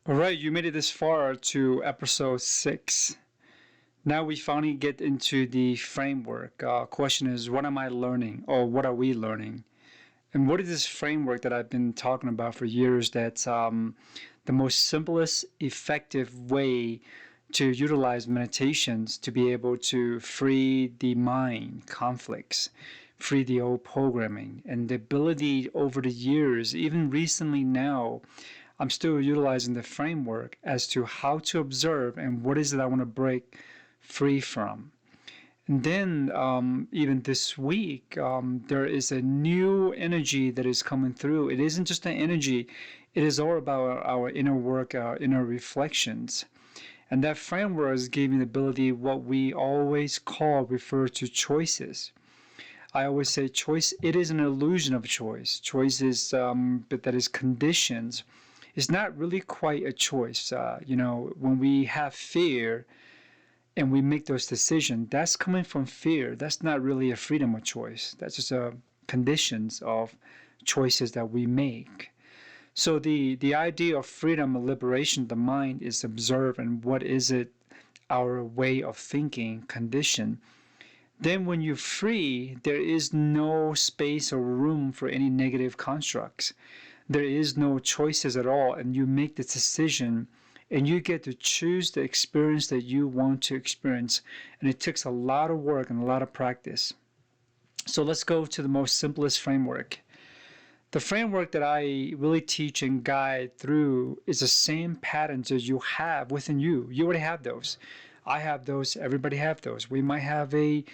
All right, you made it this far to episode 6. Now we finally get into the framework. Question is, what am I learning, or what are we learning? And what is this framework that I've been talking about for years? That's the most simplest, effective way to utilize meditations to be able to free the mind conflicts, free the old programming, and the ability over the years, even recently now, I'm still utilizing the framework as to how to observe and what is it I want to break free from. And then, even this week, there is a new energy that is coming through. It isn't just an energy, it is all about our inner work, our inner reflections. And that framework is giving the ability what we always refer to choices. I always say choice, it is an illusion of choice. Choice is, but that is conditions. It's not really quite a choice. When we have fear, and we make those decisions, that's coming from fear. That's not really a freedom of choice. That's just a conditions of choices that we make. So the idea of freedom and liberation of the mind is observe and what is it our way of thinking condition. Then when you're free, there is no space or room for any negative constructs. There is no choices at all, and you make the decision and you get to choose the experience that you want to experience. And it takes a lot of work and a lot of practice. So let's go to the most simplest framework. The framework that I really teach and guide through is the same patterns as you have within you. You already have those. I have those. Everybody have those. We might have a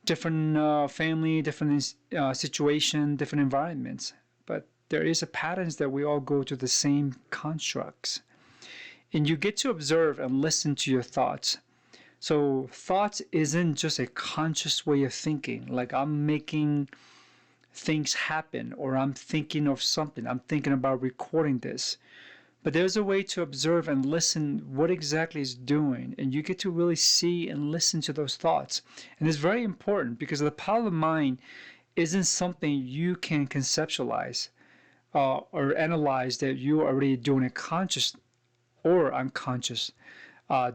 different family, different situation, different environments, but there is a patterns that we all go to the same constructs. And you get to observe and listen to your thoughts. So thoughts isn't just a conscious way of thinking, like I'm making things happen or I'm thinking of something. I'm thinking about recording this. But there's a way to observe and listen what exactly is doing, and you get to really see and listen to those thoughts. And it's very important because the power of the mind isn't something you can conceptualize or analyze that you're already doing it conscious or unconscious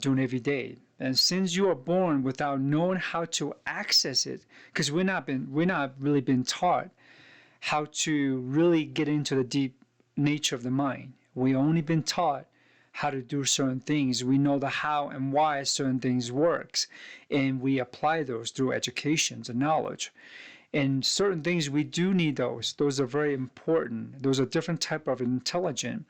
doing every day. And since you are born without knowing how to access it, because we're not really been taught how to really get into the deep nature of the mind. We only been taught how to do certain things. We know the how and why certain things works, and we apply those through educations and knowledge. And certain things we do need those. Those are very important. Those are different type of intelligence.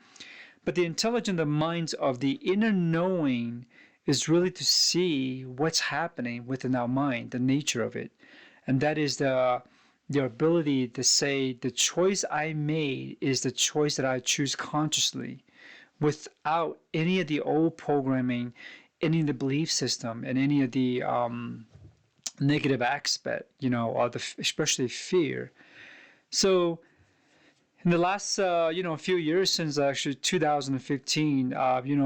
But the intelligence, the minds of the inner knowing is really to see what's happening within our mind, the nature of it. And that is the ability to say the choice I made is the choice that I choose consciously without any of the old programming, any of the belief system, and any of the negative aspect, or especially fear. So in the last, few years since actually 2015,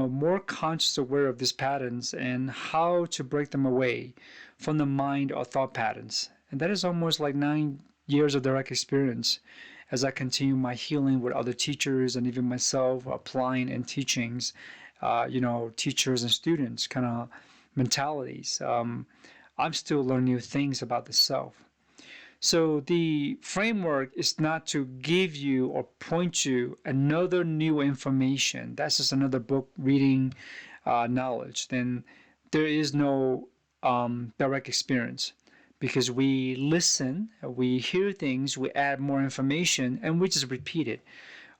more conscious aware of these patterns and how to break them away from the mind or thought patterns. And that is almost like 9 years of direct experience as I continue my healing with other teachers and even myself applying and teachings, teachers and students kind of mentalities. I'm still learning new things about the self. So the framework is not to give you or point you another new information. That's just another book reading knowledge. Then there is no direct experience because we listen, we hear things, we add more information, and we just repeat it.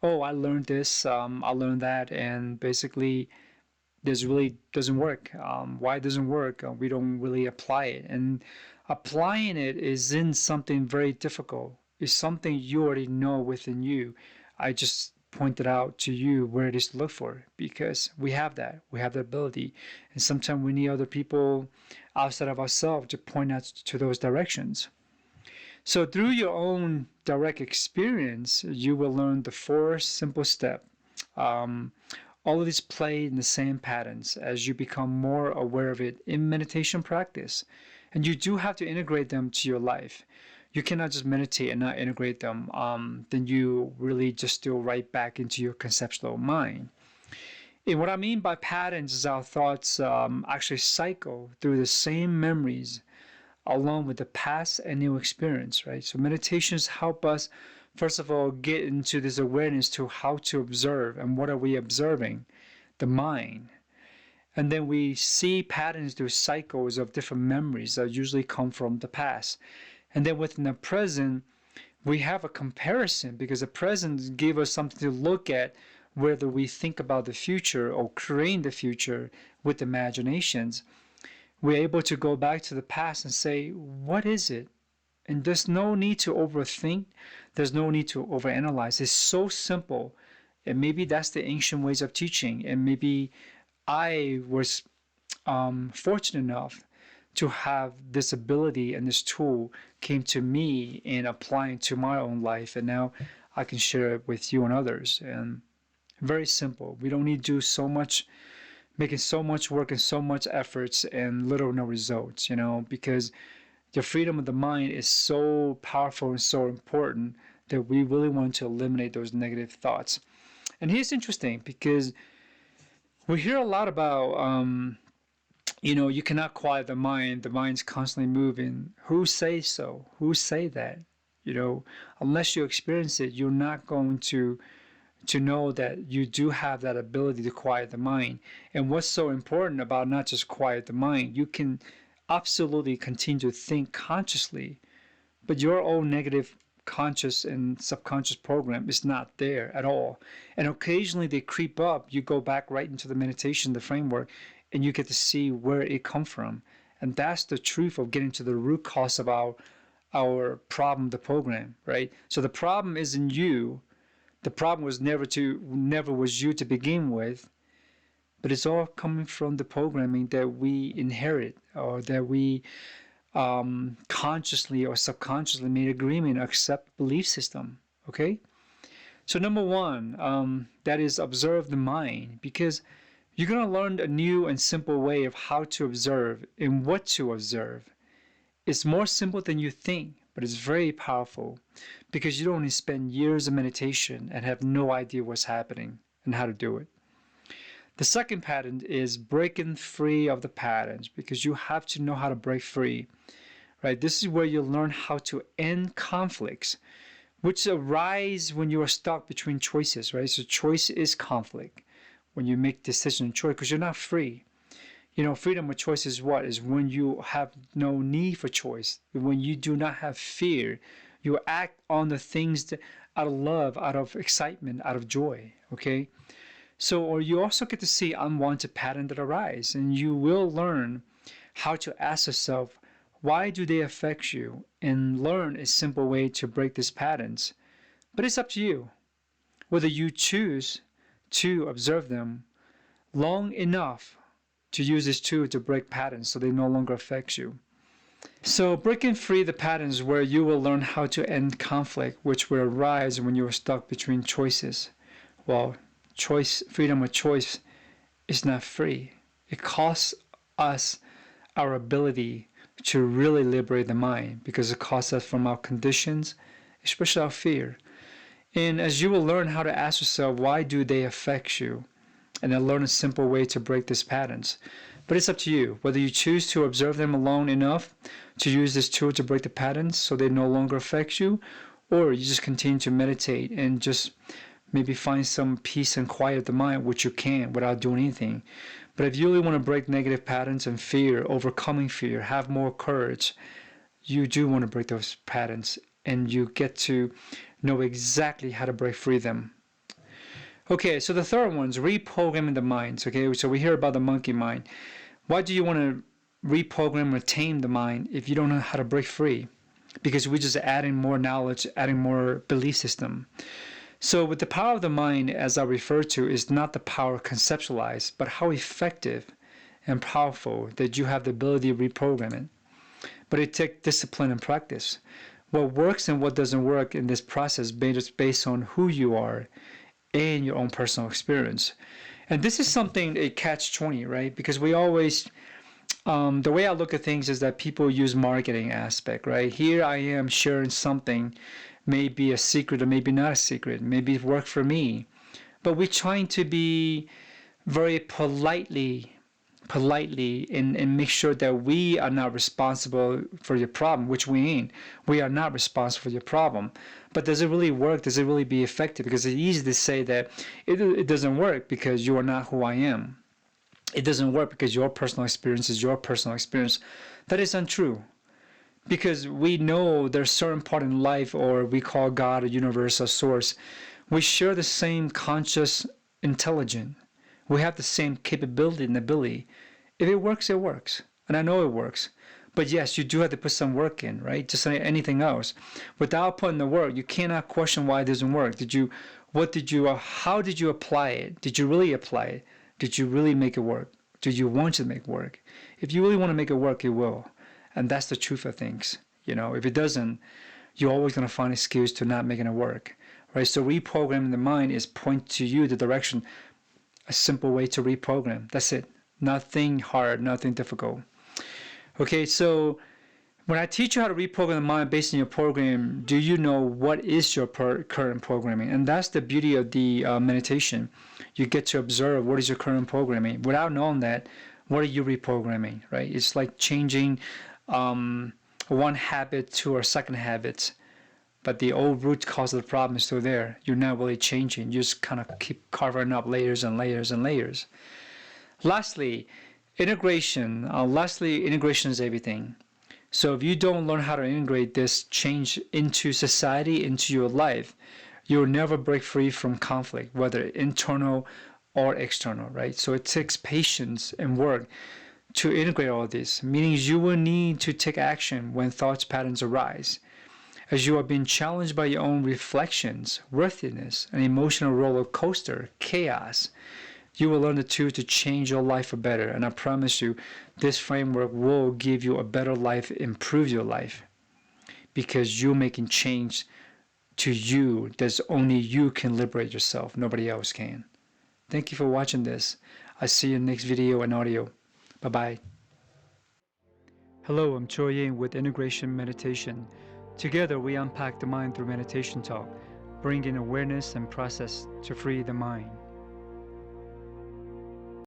Oh, I learned this, I learned that, and basically this really doesn't work. Why it doesn't work? We don't really apply it. And applying it isn't something very difficult. It's something you already know within you. I just pointed out to you where it is to look for because we have that. We have the ability. And sometimes we need other people outside of ourselves to point us to those directions. So through your own direct experience, you will learn the 4 simple steps. All of these play in the same patterns as you become more aware of it in meditation practice. And you do have to integrate them to your life. You cannot just meditate and not integrate them. Then you really just still right back into your conceptual mind. And what I mean by patterns is our thoughts actually cycle through the same memories along with the past and new experience, right? So meditations help us, first of all, get into this awareness to how to observe and what are we observing? The mind. And then we see patterns through cycles of different memories that usually come from the past. And then within the present, we have a comparison because the present gives us something to look at whether we think about the future or create the future with imaginations. We're able to go back to the past and say, what is it? And there's no need to overthink. There's no need to overanalyze. It's so simple. And maybe that's the ancient ways of teaching. And maybe I was fortunate enough to have this ability and this tool came to me in applying to my own life. And now I can share it with you and others. And very simple. We don't need to do so much, making so much work and so much efforts and little or no results, because the freedom of the mind is so powerful and so important that we really want to eliminate those negative thoughts. And here's interesting because we hear a lot about, you cannot quiet the mind. The mind's constantly moving. Who says so? Who say that? Unless you experience it, you're not going to know that you do have that ability to quiet the mind. And what's so important about not just quiet the mind, you can absolutely continue to think consciously, but your own negative conscious and subconscious program is not there at all. And occasionally they creep up. You go back right into the meditation, the framework, and you get to see where it come from. And that's the truth of getting to the root cause of our problem, the program, right? So the problem isn't you. The problem was never was you to begin with, but it's all coming from the programming that we inherit or that we consciously or subconsciously made agreement, accept belief system. Okay, so number one, that is observe the mind, because you're going to learn a new and simple way of how to observe and what to observe. It's more simple than you think, but it's very powerful because you don't only spend years of meditation and have no idea what's happening and how to do it. The second pattern is breaking free of the patterns, because you have to know how to break free, right? This is where you learn how to end conflicts, which arise when you are stuck between choices, right? So choice is conflict when you make decision and choice because you're not free. Freedom of choice is what? Is when you have no need for choice, when you do not have fear. You act on the things that, out of love, out of excitement, out of joy, okay? So, or you also get to see unwanted patterns that arise, and you will learn how to ask yourself, why do they affect you? And learn a simple way to break these patterns. But it's up to you, whether you choose to observe them long enough to use this tool to break patterns so they no longer affect you. So breaking free the patterns where you will learn how to end conflict, which will arise when you are stuck between choices. Well, freedom of choice is not free. It costs us our ability to really liberate the mind because it costs us from our conditions, especially our fear. And as you will learn how to ask yourself, why do they affect you? And then learn a simple way to break these patterns. But it's up to you, whether you choose to observe them alone enough to use this tool to break the patterns so they no longer affect you, or you just continue to meditate and just maybe find some peace and quiet of the mind, which you can without doing anything. But if you really want to break negative patterns and fear, overcoming fear, have more courage, you do want to break those patterns, and you get to know exactly how to break free them. Okay, so the third one is reprogramming the mind. Okay, so we hear about the monkey mind. Why do you want to reprogram or tame the mind if you don't know how to break free? Because we're just adding more knowledge, adding more belief system. So with the power of the mind, as I refer to, is not the power conceptualized, but how effective and powerful that you have the ability to reprogram it. But it takes discipline and practice. What works and what doesn't work in this process is based on who you are and your own personal experience. And this is something, a catch-20, right? Because we always, the way I look at things is that people use marketing aspect, right? Here I am sharing something, maybe a secret or maybe not a secret, maybe it worked for me. But we're trying to be very politely and make sure that we are not responsible for your problem, which we ain't. We are not responsible for your problem. But does it really work? Does it really be effective? Because it's easy to say that it doesn't work because you are not who I am. It doesn't work because your personal experience is your personal experience. That is untrue. Because we know there's certain part in life, or we call God a universal source. We share the same conscious intelligence. We have the same capability and ability. If it works, it works. And I know it works. But yes, you do have to put some work in, right? Just like anything else. Without putting the work, you cannot question why it doesn't work. How did you apply it? Did you really apply it? Did you really make it work? Did you want to make it work? If you really want to make it work, it will. And that's the truth of things. If it doesn't, you're always going to find an excuse to not making it work, right? So reprogramming the mind is point to you the direction, a simple way to reprogram. That's it. Nothing hard, nothing difficult. Okay, so when I teach you how to reprogram the mind based on your program, do you know what is your current programming? And that's the beauty of the meditation. You get to observe what is your current programming. Without knowing that, what are you reprogramming, right? It's like changing one habit to a second habit, but the old root cause of the problem is still there. You're not really changing. You just kind of keep covering up layers and layers and layers. Lastly, integration. Integration is everything. So if you don't learn how to integrate this change into society, into your life, you'll never break free from conflict, whether internal or external, right? So it takes patience and work to integrate all this, meaning you will need to take action when thoughts patterns arise. As you are being challenged by your own reflections, worthiness, an emotional roller coaster, chaos, you will learn the tools to change your life for better. And I promise you, this framework will give you a better life, improve your life, because you're making change to you that only you can liberate yourself. Nobody else can. Thank you for watching this. I'll see you in the next video and audio. Bye-bye. Hello, I'm Choi Ying with Integration Meditation. Together, we unpack the mind through meditation talk, bringing awareness and process to free the mind.